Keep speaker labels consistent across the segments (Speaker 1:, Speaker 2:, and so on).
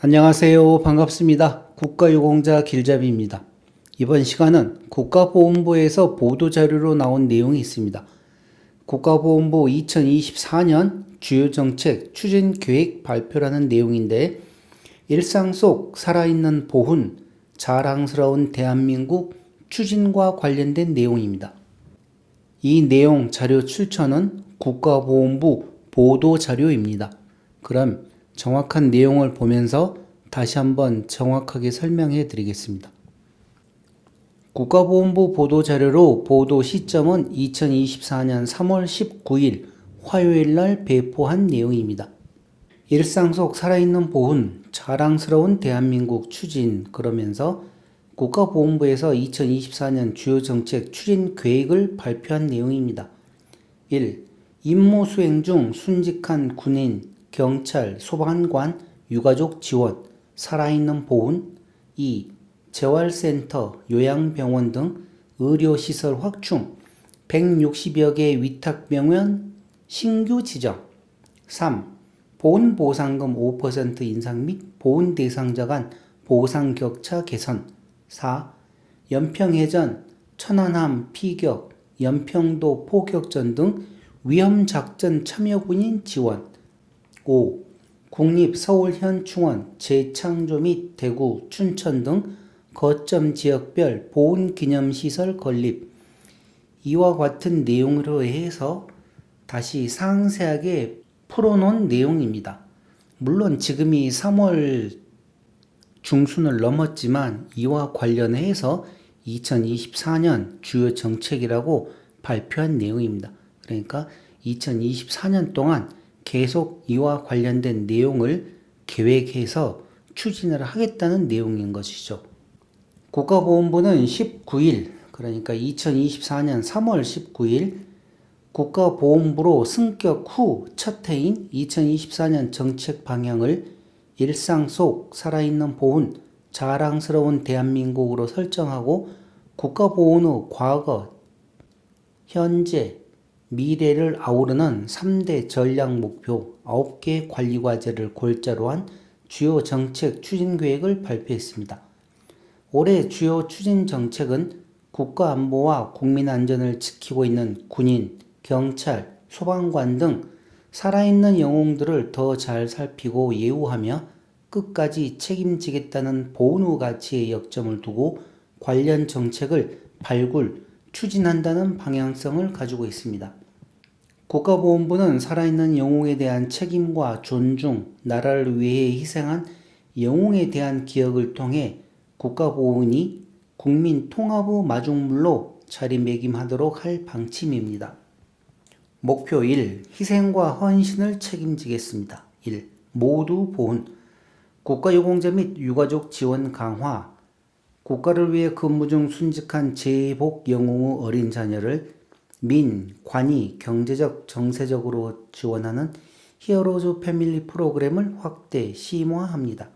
Speaker 1: 안녕하세요. 반갑습니다. 국가유공자 길잡이입니다. 이번 시간은 국가보훈부에서 보도자료로 나온 내용이 있습니다. 국가보훈부 2024년 주요정책 추진계획 발표라는 내용인데, 일상 속 살아있는 보훈, 자랑스러운 대한민국 추진과 관련된 내용입니다. 이 내용 자료 출처는 국가보훈부 보도자료입니다. 그럼 정확한 내용을 보면서 다시 한번 정확하게 설명해 드리겠습니다. 국가보훈부 보도자료로 보도 시점은 2024년 3월 19일 화요일 날 배포한 내용입니다. 일상 속 살아있는 보훈, 자랑스러운 대한민국 추진 그러면서 국가보훈부에서 2024년 주요 정책 추진 계획을 발표한 내용입니다. 1. 임무 수행 중 순직한 군인, 경찰, 소방관, 유가족 지원, 살아있는 보훈. 2. 재활센터, 요양병원 등 의료시설 확충, 160여 개 위탁병원 신규 지정. 3. 보훈보상금 5% 인상 및 보훈 대상자 간 보상 격차 개선. 4. 연평해전, 천안함 피격, 연평도 포격전 등 위험작전 참여군인 지원. 5. 국립서울현충원 재창조 및 대구, 춘천 등 거점 지역별 보훈기념시설 건립. 이와 같은 내용으로 해서 다시 상세하게 풀어놓은 내용입니다. 물론 지금이 3월 중순을 넘었지만 이와 관련해서 2024년 주요 정책이라고 발표한 내용입니다. 그러니까 2024년 동안 계속 이와 관련된 내용을 계획해서 추진을 하겠다는 내용인 것이죠. 국가보훈부는 19일, 그러니까 2024년 3월 19일 국가보훈부로 승격 후 첫 해인 2024년 정책 방향을 일상 속 살아있는 보훈, 자랑스러운 대한민국으로 설정하고 국가보훈의 과거, 현재, 미래를 아우르는 3대 전략 목표 9개 관리과제를 골자로 한 주요 정책 추진계획을 발표했습니다. 올해 주요 추진 정책은 국가안보와 국민안전을 지키고 있는 군인, 경찰, 소방관 등 살아있는 영웅들을 더 잘 살피고 예우하며 끝까지 책임지겠다는 보훈의 가치에 역점을 두고 관련 정책을 발굴, 추진한다는 방향성을 가지고 있습니다. 국가보훈부는 살아있는 영웅에 대한 책임과 존중, 나라를 위해 희생한 영웅에 대한 기억을 통해 국가보훈이 국민 통합의 마중물로 자리매김하도록 할 방침입니다. 목표 1. 희생과 헌신을 책임지겠습니다. 1. 모두 보훈. 국가유공자 및 유가족 지원 강화. 국가를 위해 근무 중 순직한 재복 영웅의 어린 자녀를 민, 관이 경제적, 정세적으로 지원하는 히어로즈 패밀리 프로그램을 확대, 심화합니다.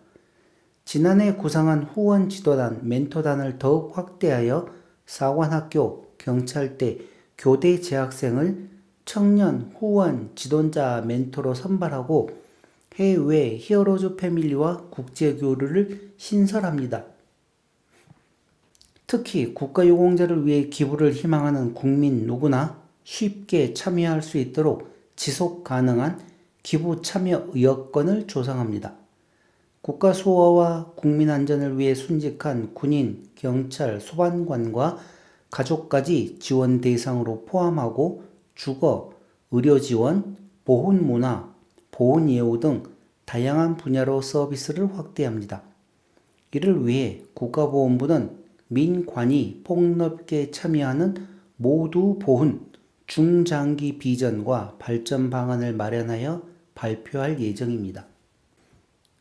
Speaker 1: 지난해 구상한 후원 지도단, 멘토단을 더욱 확대하여 사관학교, 경찰대, 교대 재학생을 청년, 후원, 지도자, 멘토로 선발하고 해외 히어로즈 패밀리와 국제교류를 신설합니다. 특히 국가유공자를 위해 기부를 희망하는 국민 누구나 쉽게 참여할 수 있도록 지속 가능한 기부 참여 여건을 조성합니다. 국가 수호와 국민 안전을 위해 순직한 군인, 경찰, 소방관과 가족까지 지원 대상으로 포함하고 주거, 의료 지원, 보훈 문화, 보훈 예우 등 다양한 분야로 서비스를 확대합니다. 이를 위해 국가보훈부는 민관이 폭넓게 참여하는 모두 보훈 중장기 비전과 발전 방안을 마련하여 발표할 예정입니다.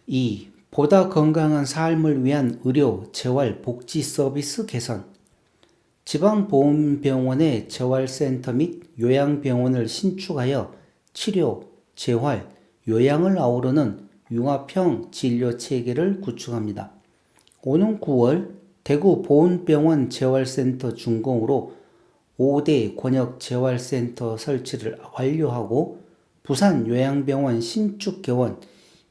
Speaker 1: 2. 보다 건강한 삶을 위한 의료, 재활, 복지 서비스 개선. 지방보훈병원의 재활센터 및 요양병원을 신축하여 치료, 재활, 요양을 아우르는 융합형 진료체계를 구축합니다. 오는 9월 대구 보훈병원 재활센터 준공으로 5대 권역재활센터 설치를 완료하고 부산 요양병원 신축 개원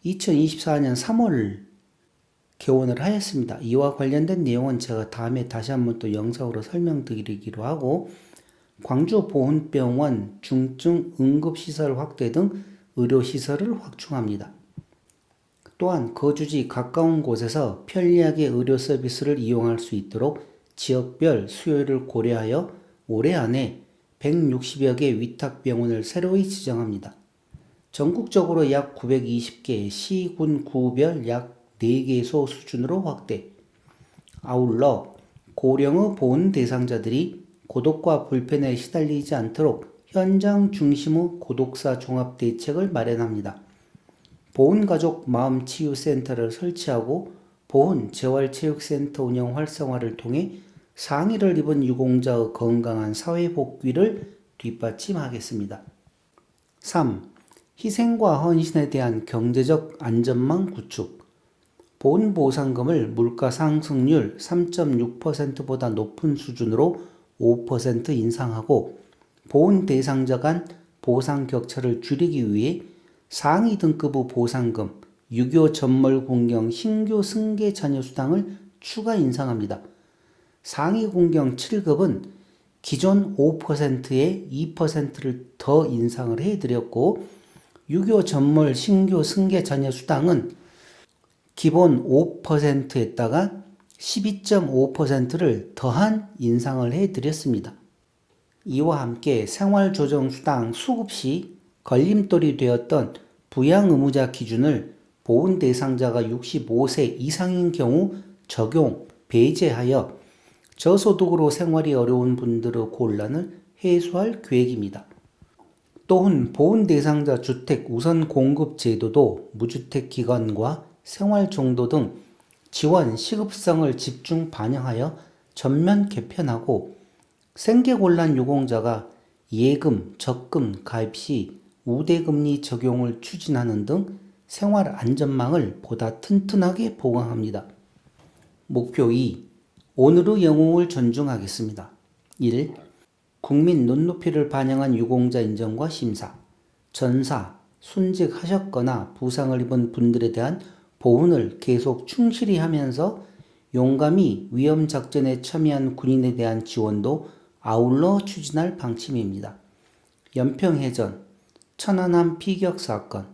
Speaker 1: 2024년 3월 개원을 하였습니다. 이와 관련된 내용은 제가 다음에 다시 한번 또 영상으로 설명드리기로 하고, 광주 보훈병원 중증 응급시설 확대 등 의료시설을 확충합니다. 또한 거주지 가까운 곳에서 편리하게 의료 서비스를 이용할 수 있도록 지역별 수요를 고려하여 올해 안에 160여 개 위탁병원을 새로이 지정합니다. 전국적으로 약 920개, 시, 군, 구별 약 4개소 수준으로 확대. 아울러 고령의 보훈 대상자들이 고독과 불편에 시달리지 않도록 현장 중심의 고독사 종합 대책을 마련합니다. 보훈가족 마음치유센터를 설치하고 보훈 재활체육센터 운영 활성화를 통해 상해를 입은 유공자의 건강한 사회 복귀를 뒷받침하겠습니다. 3. 희생과 헌신에 대한 경제적 안전망 구축. 보훈보상금을 물가 상승률 3.6%보다 높은 수준으로 5% 인상하고 보훈 대상자 간 보상 격차를 줄이기 위해 상위 등급의 보상금, 유교 전몰 공경 신규 승계 자녀 수당을 추가 인상합니다. 상위 공경 7급은 기존 5%에 2%를 더 인상을 해드렸고, 유교 전몰 신규 승계 자녀 수당은 기본 5%에다가 12.5%를 더한 인상을 해드렸습니다. 이와 함께 생활조정수당 수급 시 걸림돌이 되었던 부양 의무자 기준을 보훈 대상자가 65세 이상인 경우 적용, 배제하여 저소득으로 생활이 어려운 분들의 곤란을 해소할 계획입니다. 또한 보훈 대상자 주택 우선 공급 제도도 무주택 기관과 생활 정도 등 지원 시급성을 집중 반영하여 전면 개편하고 생계곤란 유공자가 예금, 적금 가입 시 우대금리 적용을 추진하는 등 생활 안전망을 보다 튼튼하게 보강합니다. 목표 2. 오늘의 영웅을 존중하겠습니다. 1. 국민 눈높이를 반영한 유공자 인정과 심사. 전사, 순직하셨거나 부상을 입은 분들에 대한 보훈을 계속 충실히 하면서 용감히 위험작전에 참여한 군인에 대한 지원도 아울러 추진할 방침입니다. 연평해전, 천안함 피격 사건,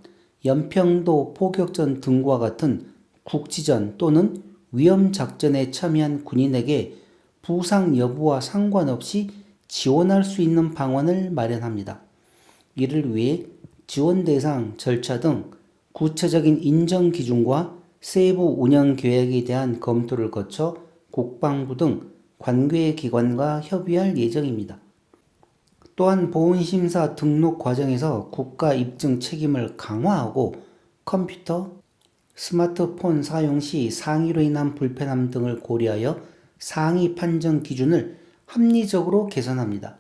Speaker 1: 연평도 포격전 등과 같은 국지전 또는 위험작전에 참여한 군인에게 부상 여부와 상관없이 지원할 수 있는 방안을 마련합니다. 이를 위해 지원 대상, 절차 등 구체적인 인정 기준과 세부 운영 계획에 대한 검토를 거쳐 국방부 등 관계 기관과 협의할 예정입니다. 또한 보훈심사 등록 과정에서 국가 입증 책임을 강화하고 컴퓨터, 스마트폰 사용 시 상해로 인한 불편함 등을 고려하여 상해 판정 기준을 합리적으로 개선합니다.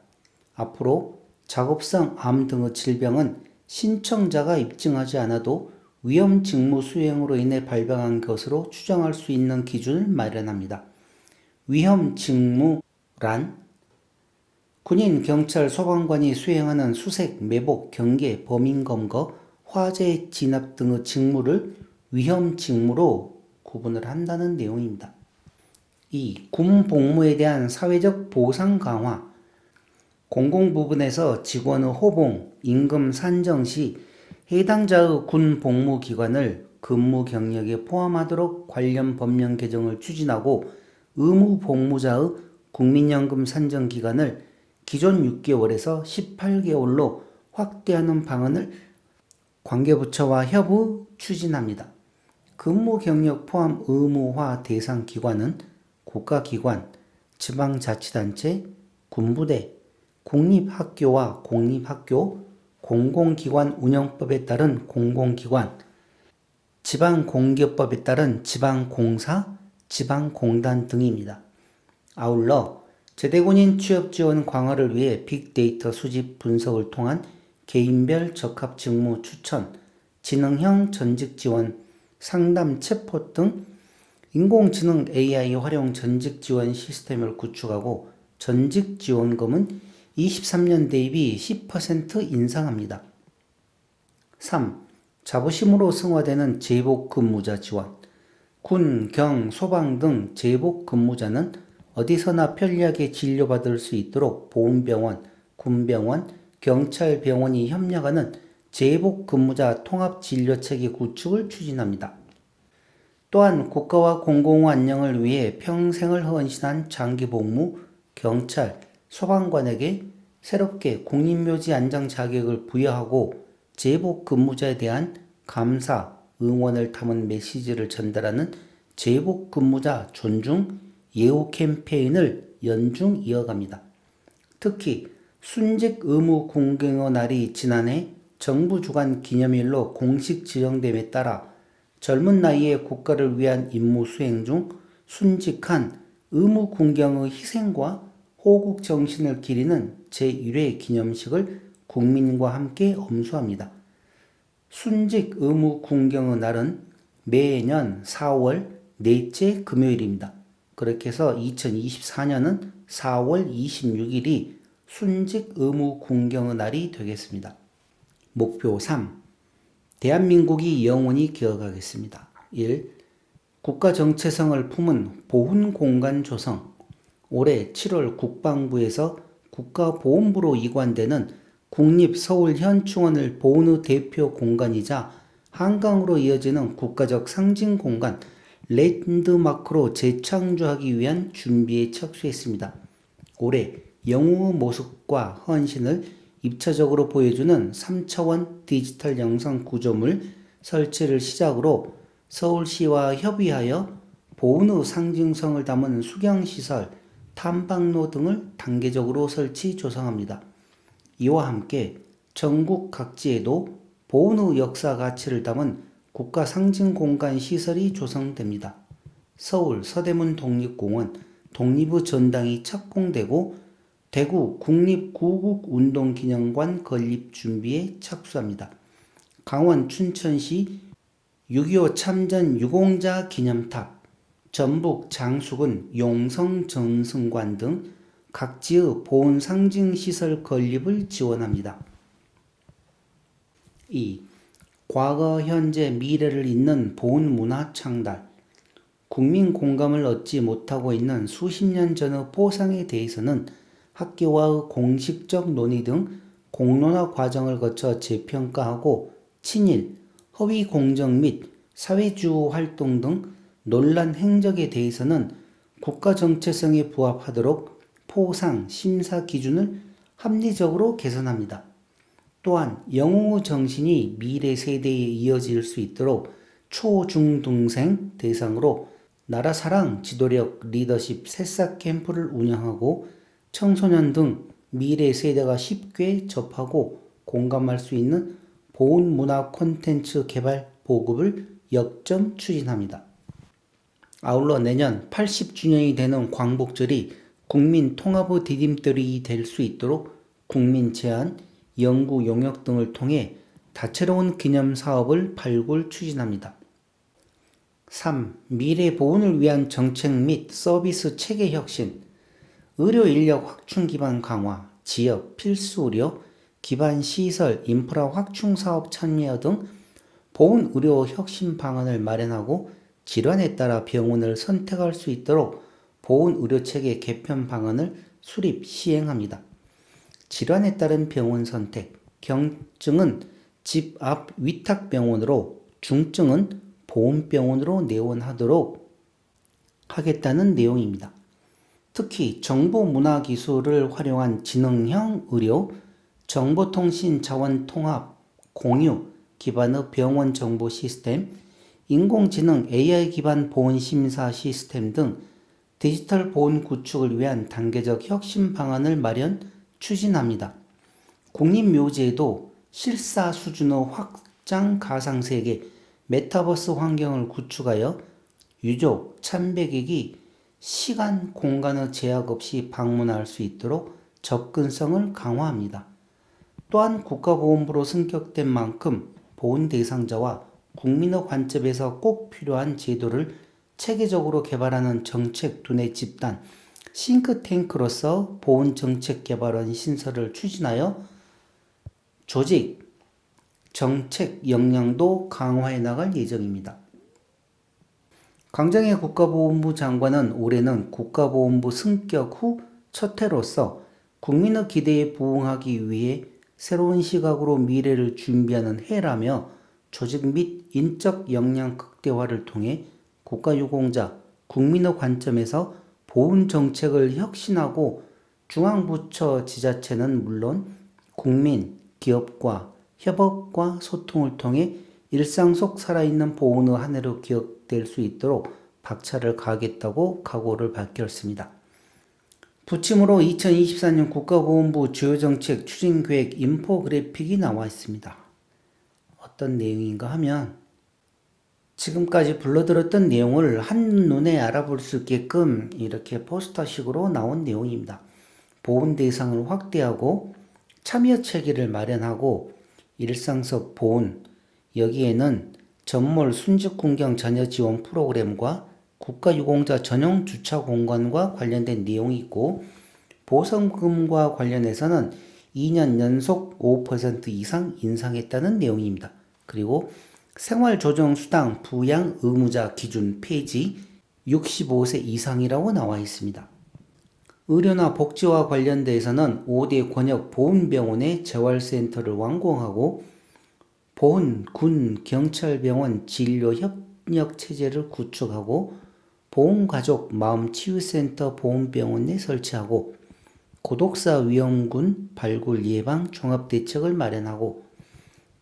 Speaker 1: 앞으로 작업성 암 등의 질병은 신청자가 입증하지 않아도 위험 직무 수행으로 인해 발병한 것으로 추정할 수 있는 기준을 마련합니다. 위험 직무란 군인, 경찰, 소방관이 수행하는 수색, 매복, 경계, 범인 검거, 화재 진압 등의 직무를 위험 직무로 구분을 한다는 내용입니다. 2. 군 복무에 대한 사회적 보상 강화. 공공부문에서 직원의 호봉, 임금 산정 시 해당자의 군 복무기관을 근무 경력에 포함하도록 관련 법령 개정을 추진하고 의무 복무자의 국민연금 산정 기간을 기존 6개월에서 18개월로 확대하는 방안을 관계부처와 협의 추진합니다. 근무 경력 포함 의무화 대상 기관은 국가기관, 지방자치단체, 군부대, 공립학교와 공립학교, 공공기관 운영법에 따른 공공기관, 지방공기업법에 따른 지방공사, 지방공단 등입니다. 아울러 제대군인 취업지원 강화를 위해 빅데이터 수집 분석을 통한 개인별 적합 직무 추천, 지능형 전직 지원, 상담 챗봇 등 인공지능 AI 활용 전직 지원 시스템을 구축하고 전직 지원금은 23년 대비 10% 인상합니다. 3. 자부심으로 승화되는 재복 근무자 지원. 군, 경, 소방 등 재복 근무자는 어디서나 편리하게 진료받을 수 있도록 보훈병원, 군병원, 경찰병원이 협력하는 재복 근무자 통합진료체계 구축을 추진합니다. 또한 국가와 공공 안녕을 위해 평생을 헌신한 장기복무, 경찰, 소방관에게 새롭게 국립묘지 안장 자격을 부여하고 재복 근무자에 대한 감사, 응원을 담은 메시지를 전달하는 재복 근무자 존중, 예우 캠페인을 연중 이어갑니다. 특히 순직 의무 군경의 날이 지난해 정부 주관 기념일로 공식 지정됨에 따라 젊은 나이에 국가를 위한 임무 수행 중 순직한 의무 군경의 희생과 호국 정신을 기리는 제1회 기념식을 국민과 함께 엄수합니다. 순직 의무 군경의 날은 매년 4월 넷째 금요일입니다. 그렇게 해서 2024년은 4월 26일이 순직 의무 군경의 날이 되겠습니다. 목표 3. 대한민국이 영원히 기억하겠습니다. 1. 국가 정체성을 품은 보훈 공간 조성. 올해 7월 국방부에서 국가보훈부로 이관되는 국립서울현충원을 보훈의 대표 공간이자 한강으로 이어지는 국가적 상징 공간 랜드마크로 재창조하기 위한 준비에 착수했습니다. 올해 영웅의 모습과 헌신을 입체적으로 보여주는 3차원 디지털 영상 구조물 설치를 시작으로 서울시와 협의하여 보훈의 상징성을 담은 수경시설, 탐방로 등을 단계적으로 설치 조성합니다. 이와 함께 전국 각지에도 보훈의 역사 가치를 담은 국가 상징 공간 시설이 조성됩니다. 서울 서대문 독립공원, 독립의 전당이 착공되고 대구 국립구국운동기념관 건립 준비에 착수합니다. 강원 춘천시 6.25 참전 유공자 기념탑, 전북 장수군 용성전승관 등 각지의 보훈 상징시설 건립을 지원합니다. 2. 과거, 현재, 미래를 잇는 보훈 문화 창달. 국민 공감을 얻지 못하고 있는 수십 년 전의 포상에 대해서는 학계와의 공식적 논의 등 공론화 과정을 거쳐 재평가하고 친일, 허위 공정 및 사회주의 활동 등 논란 행적에 대해서는 국가 정체성에 부합하도록 포상, 심사 기준을 합리적으로 개선합니다. 또한 영웅의 정신이 미래 세대에 이어질 수 있도록 초중등생 대상으로 나라사랑, 지도력, 리더십 새싹 캠프를 운영하고 청소년 등 미래 세대가 쉽게 접하고 공감할 수 있는 보훈 문화 콘텐츠 개발 보급을 역점 추진합니다. 아울러 내년 80주년이 되는 광복절이 국민 통합의 디딤돌이 될 수 있도록 국민 제안, 연구 용역 등을 통해 다채로운 기념 사업을 발굴 추진합니다. 3. 미래 보훈을 위한 정책 및 서비스 체계 혁신. 의료 인력 확충 기반 강화, 지역 필수 의료 기반 시설 인프라 확충 사업 참여 등 보훈 의료 혁신 방안을 마련하고 질환에 따라 병원을 선택할 수 있도록 보훈 의료 체계 개편 방안을 수립 시행합니다. 질환에 따른 병원 선택, 경증은 집 앞 위탁병원으로, 중증은 보훈병원으로 내원하도록 하겠다는 내용입니다. 특히 정보문화기술을 활용한 지능형 의료, 정보통신 자원 통합, 공유 기반의 병원 정보 시스템, 인공지능 AI 기반 보훈 심사 시스템 등 디지털 보훈 구축을 위한 단계적 혁신 방안을 마련, 추진합니다. 국립묘지에도 실사 수준의 확장 가상세계, 메타버스 환경을 구축하여 유족, 참배객이 시간, 공간의 제약 없이 방문할 수 있도록 접근성을 강화합니다. 또한 국가보훈부로 승격된 만큼 보훈 대상자와 국민의 관점에서 꼭 필요한 제도를 체계적으로 개발하는 정책 두뇌 집단, 싱크탱크로서 보훈정책개발원 신설을 추진하여 조직, 정책 역량도 강화해 나갈 예정입니다. 강정의 국가보훈부 장관은 올해는 국가보훈부 승격 후 첫 해로서 국민의 기대에 부응하기 위해 새로운 시각으로 미래를 준비하는 해라며 조직 및 인적 역량 극대화를 통해 국가유공자, 국민의 관점에서 보훈 정책을 혁신하고 중앙부처 지자체는 물론 국민, 기업과 협업과 소통을 통해 일상 속 살아있는 보훈의 한 해로 기억될 수 있도록 박차를 가하겠다고 각오를 밝혔습니다. 부침으로 2024년 국가보훈부 주요정책 추진계획 인포그래픽이 나와 있습니다. 어떤 내용인가 하면 지금까지 불러들었던 내용을 한눈에 알아볼 수 있게끔 이렇게 포스터식으로 나온 내용입니다. 보훈 대상을 확대하고 참여 체계를 마련하고 일상 속 보훈, 여기에는 전몰 순직 군경 자녀 지원 프로그램과 국가유공자 전용 주차 공간과 관련된 내용이 있고 보상금과 관련해서는 2년 연속 5% 이상 인상했다는 내용입니다. 그리고 생활조정수당 부양 의무자 기준 폐지 65세 이상이라고 나와 있습니다. 의료나 복지와 관련돼서는 5대 권역 보훈병원의 재활센터를 완공하고 보훈, 군, 경찰병원 진료 협력 체제를 구축하고 보훈가족 마음치유센터 보훈병원 내 설치하고 고독사 위험군 발굴 예방 종합대책을 마련하고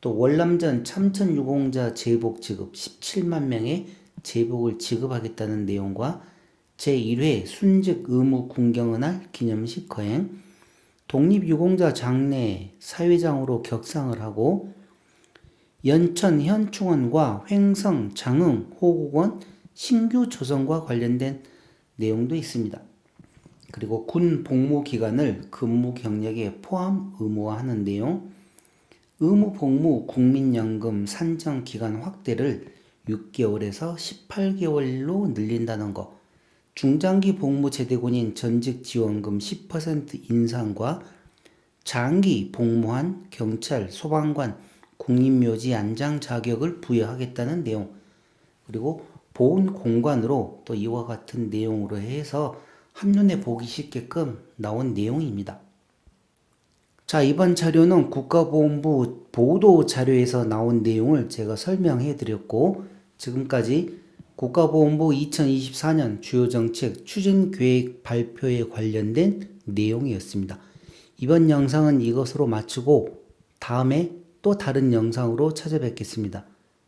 Speaker 1: 또 월남전 참전 유공자 재복 지급 17만 명의 재복을 지급하겠다는 내용과 제1회 순직 의무 군경의 기념식 거행, 독립유공자 장례 사회장으로 격상을 하고 연천 현충원과 횡성, 장흥, 호국원 신규 조성과 관련된 내용도 있습니다. 그리고 군 복무 기간을 근무 경력에 포함 의무화하는 내용, 의무 복무 국민연금 산정 기간 확대를 6개월에서 18개월로 늘린다는 것, 중장기 복무 제대군인 전직 지원금 10% 인상과 장기 복무한 경찰, 소방관, 국립묘지 안장 자격을 부여하겠다는 내용, 그리고 보훈 공간으로 또 이와 같은 내용으로 해서 한눈에 보기 쉽게끔 나온 내용입니다. 자, 이번 자료는 국가보훈부 보도 자료에서 나온 내용을 제가 설명해 드렸고 지금까지 국가보훈부 2024년 주요정책 추진계획 발표에 관련된 내용이었습니다. 이번 영상은 이것으로 마치고 다음에 또 다른 영상으로 찾아뵙겠습니다.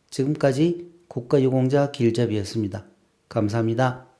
Speaker 1: 지금까지 국가유공자 길잡이였습니다. 감사합니다.